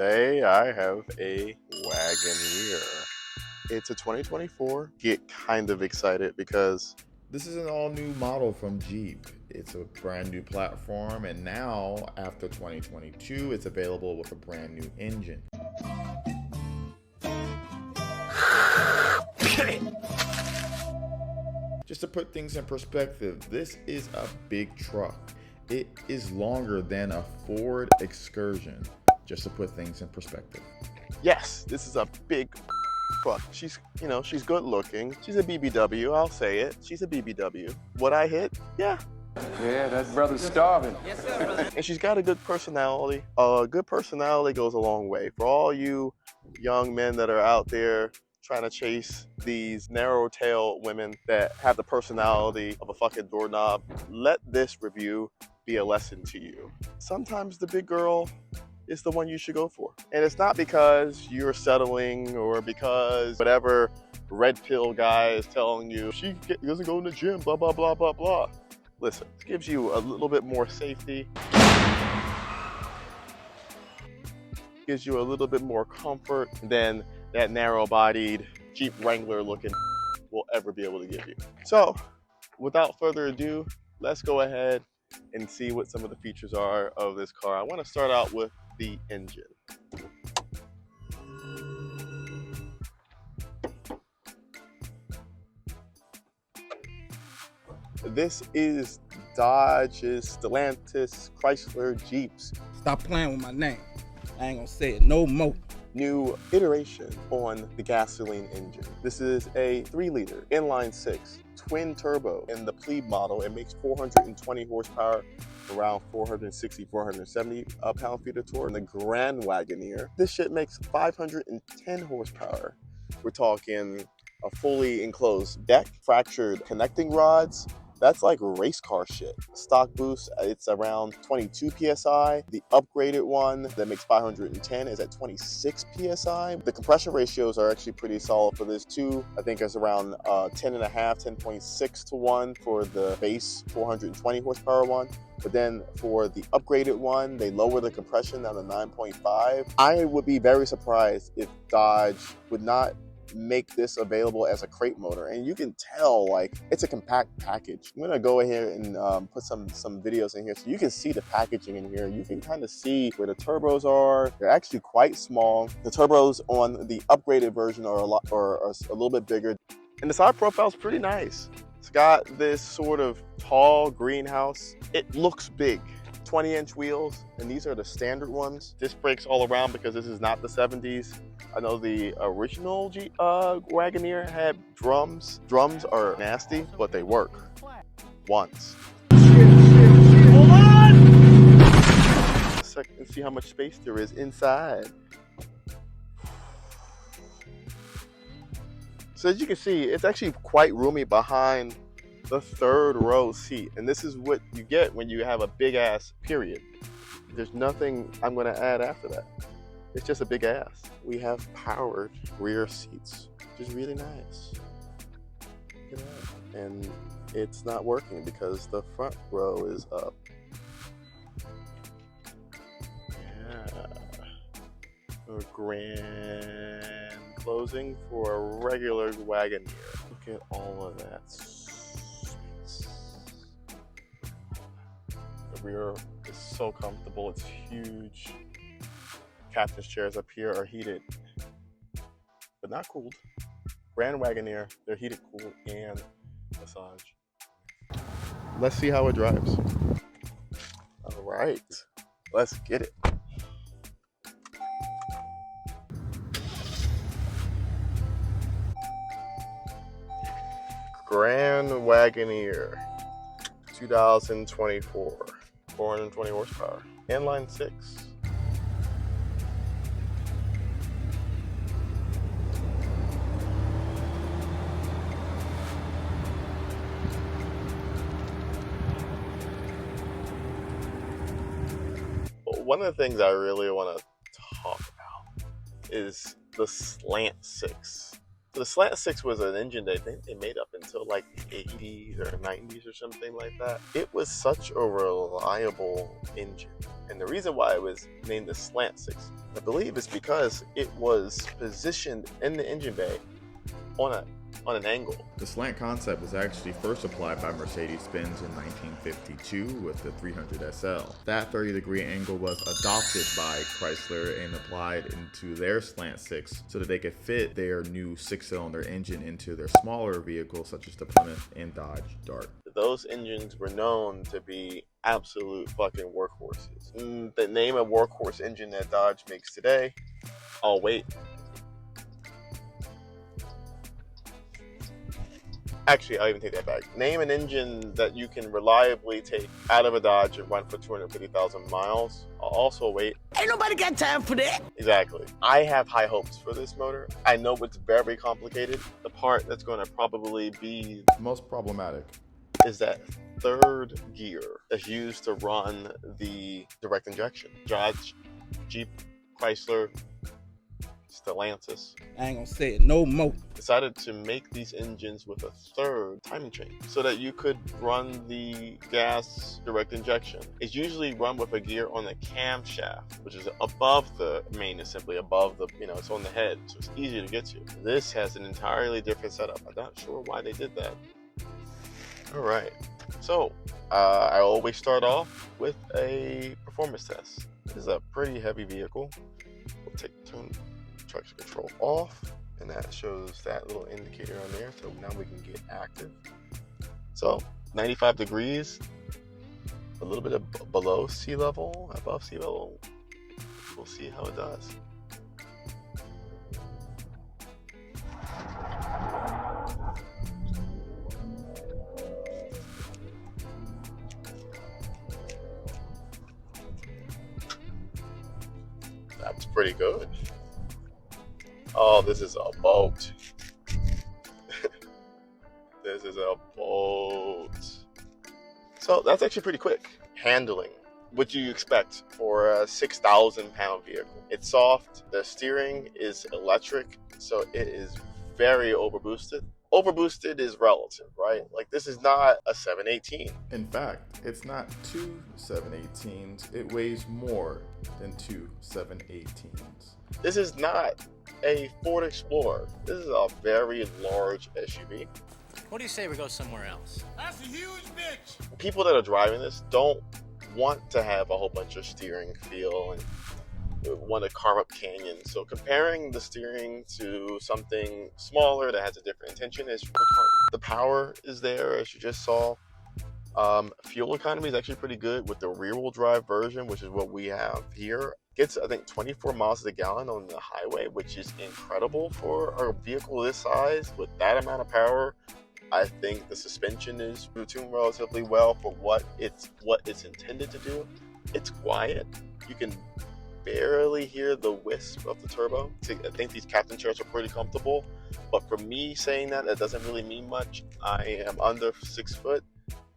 Today I have a Wagoneer. It's a 2024. Get kind of excited because this is an all-new model from Jeep. It's a brand new platform, and now, after 2022, it's available with a brand new engine. Just to put things in perspective, this is a big truck. It is longer than a Ford Excursion, just to put things in perspective. yes, this is a big truck. She's good looking. She's a BBW, I'll say it. She's a BBW. What I hit? Yeah, that brother's starving. Yes, sir, brother. and she's got a good personality. Good personality goes a long way. For all you young men that are out there trying to chase these narrow-tailed women that have the personality of a fucking doorknob, let this review be a lesson to you. Sometimes the big girl is the one you should go for. And it's not because you're settling or because whatever red pill guy is telling you, she doesn't go in the gym, blah, blah, blah, blah, blah. Listen, it gives you a little bit more safety. Gives you a little bit more comfort than that narrow-bodied Jeep Wrangler looking will ever be able to give you. So, without further ado, let's go ahead and see what some of the features are of this car. I want to start out with the engine. This is Dodge's, Stellantis, Chrysler, Jeeps. Stop playing with my name. I ain't gonna say it no more. New iteration on the gasoline engine. This is a 3-liter inline-six twin turbo. In the plebe model, it makes 420 horsepower, around 460, 470 pound-feet of torque. In the Grand Wagoneer, this shit makes 510 horsepower. We're talking a fully enclosed deck, fractured connecting rods. That's like race car shit. Stock boost, it's around 22 PSI. The upgraded one that makes 510 is at 26 PSI. The compression ratios are actually pretty solid for this too. I think it's around 10.5, 10.6 to 1 for the base 420 horsepower one. But then for the upgraded one, they lower the compression down to 9.5. I would be very surprised if Dodge would not make this available as a crate motor, and you can tell like it's a compact package. I'm gonna go ahead and put some videos in here so you can see the packaging in here. You can kind of see where the turbos are. They're actually quite small. The turbos on the upgraded version are a little bit bigger, and the side profile is pretty nice. It's got this sort of tall greenhouse. It looks big. 20-inch wheels, and these are the standard ones. Disc brakes all around because this is not the 70s. I know the original Wagoneer had drums. Drums are nasty, but they work once. Hold on! A second and see how much space there is inside. So as you can see, it's actually quite roomy behind the third row seat, and this is what you get when you have a big ass, period. There's nothing I'm going to add after that. It's just a big ass. We have powered rear seats, which is really nice. Look at that. And it's not working because the front row is up. Yeah. A grand closing for a regular Wagoneer. Look at all of that. The rear is so comfortable, it's huge. Captain's chairs up here are heated, but not cooled. Grand Wagoneer, they're heated, cooled, and massage. Let's see how it drives. All right, let's get it. Grand Wagoneer, 2024, 420 horsepower, inline-six. One of the things I really want to talk about is the slant six. The slant six was an engine that they made up until like the 80s or 90s or something like that. It was such a reliable engine. And the reason why it was named the slant six, I believe, is because it was positioned in the engine bay on an angle. The slant concept was actually first applied by Mercedes-Benz in 1952 with the 300 SL. That 30-degree angle was adopted by Chrysler and applied into their slant six so that they could fit their new six-cylinder engine into their smaller vehicles such as the Plymouth and Dodge Dart. Those engines were known to be absolute fucking workhorses. The name of workhorse engine that Dodge makes today, oh wait. Actually, I'll even take that back. Name an engine that you can reliably take out of a Dodge and run for 250,000 miles. I'll also wait. Ain't nobody got time for that. Exactly. I have high hopes for this motor. I know it's very complicated. The part that's going to probably be Most problematic is that third gear that's used to run the direct injection. Dodge, Jeep, Chrysler, Stellantis I ain't gonna say it no more. decided to make these engines with a third timing chain so that you could run the gas direct injection. It's usually run with a gear on the camshaft, which is above the main assembly, above the, it's on the head, so it's easy to get to. This has an entirely different setup. I'm not sure why they did that. All right, so I always start off with a performance test. This is a pretty heavy vehicle. We'll turn traction control off, and that shows that little indicator on there, so now we can get active. So 95 degrees, a little bit of below sea level, above sea level. We'll see how it does. That's pretty good. Oh, this is a boat. This is a boat. So that's actually pretty quick. Handling. What do you expect for a 6,000 pound vehicle? It's soft. The steering is electric, so it is very overboosted. Overboosted is relative, right? Like, this is not a 718. In fact, it's not two 718s. It weighs more than two 718s. This is not a Ford Explorer. This is a very large SUV. What do you say we go somewhere else? That's a huge bitch. People that are driving this don't want to have a whole bunch of steering feel and want to carve up canyons. So comparing the steering to something smaller that has a different intention is retarded. The power is there, as you just saw. Fuel economy is actually pretty good with the rear-wheel drive version, which is what we have here. Gets, I think, 24 miles a gallon on the highway, which is incredible for a vehicle this size with that amount of power. I think the suspension is tuned relatively well for what it's intended to do. It's quiet. You can barely hear the wisp of the turbo. I think these captain chairs are pretty comfortable, but for me saying that doesn't really mean much. I am under 6 foot.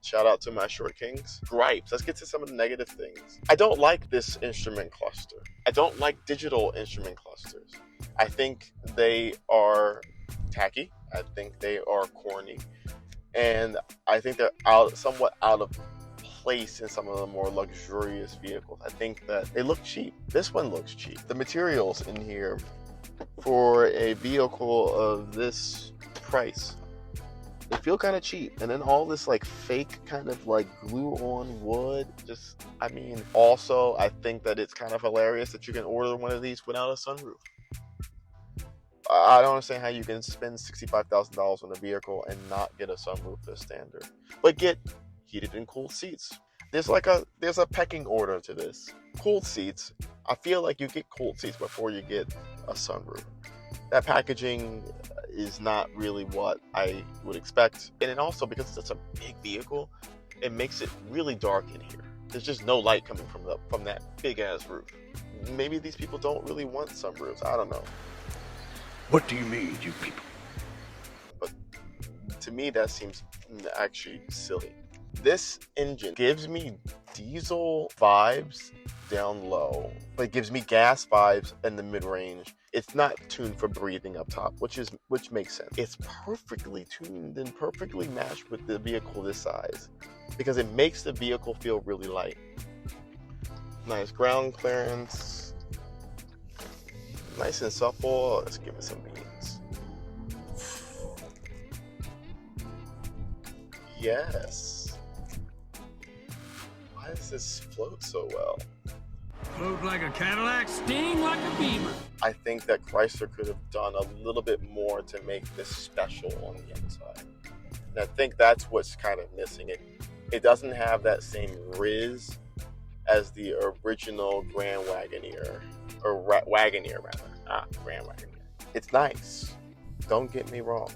Shout out to my short kings. Gripes. Let's get to some of the negative things. I don't like this instrument cluster. I don't like digital instrument clusters. I think they are tacky. I think they are corny. And I think they're somewhat out of place in some of the more luxurious vehicles. I think that they look cheap. This one looks cheap. The materials in here for a vehicle of this price, they feel kind of cheap. And then all this like fake kind of like glue on wood, also I think that it's kind of hilarious that you can order one of these without a sunroof. I don't understand how you can spend $65,000 on a vehicle and not get a sunroof as standard, but get heated and cooled seats. There's a pecking order to this. Cooled seats, I feel like you get cooled seats before you get a sunroof. That packaging is not really what I would expect. And then also, because it's a big vehicle, it makes it really dark in here. There's just no light coming from that big ass roof. Maybe these people don't really want sunroofs. I don't know. What do you mean, you people? But to me, that seems actually silly. This engine gives me diesel vibes down low, but it gives me gas vibes in the mid-range. It's not tuned for breathing up top, which makes sense. It's perfectly tuned and perfectly matched with the vehicle this size because it makes the vehicle feel really light. Nice ground clearance. Nice and supple. Let's give it some beans. Yes. Why does this float so well? Float like a Cadillac, sting like a Beamer. I think that Chrysler could have done a little bit more to make this special on the inside. And I think that's what's kind of missing. It doesn't have that same riz as the original Grand Wagoneer, or Wagoneer rather, Grand Wagoneer. It's nice, don't get me wrong,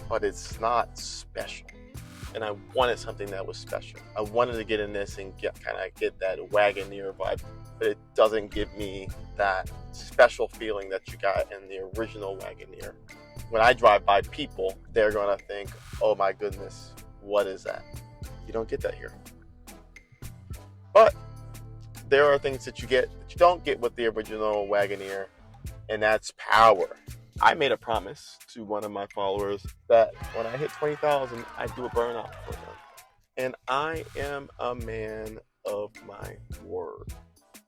but it's not special. And I wanted something that was special. I wanted to get in this and get that Wagoneer vibe, but it doesn't give me that special feeling that you got in the original Wagoneer. When I drive by people, they're gonna think, oh my goodness, what is that? You don't get that here. But there are things that you don't get with the original Wagoneer, and that's power. I made a promise to one of my followers that when I hit 20,000, I do a burnout for them. And I am a man of my word.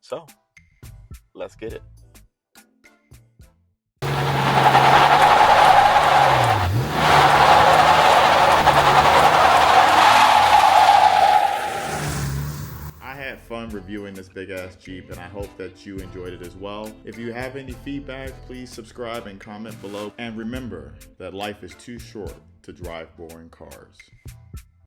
So, let's get it. Fun reviewing this big ass Jeep, and I hope that you enjoyed it as well. If you have any feedback, please subscribe and comment below. And remember that life is too short to drive boring cars.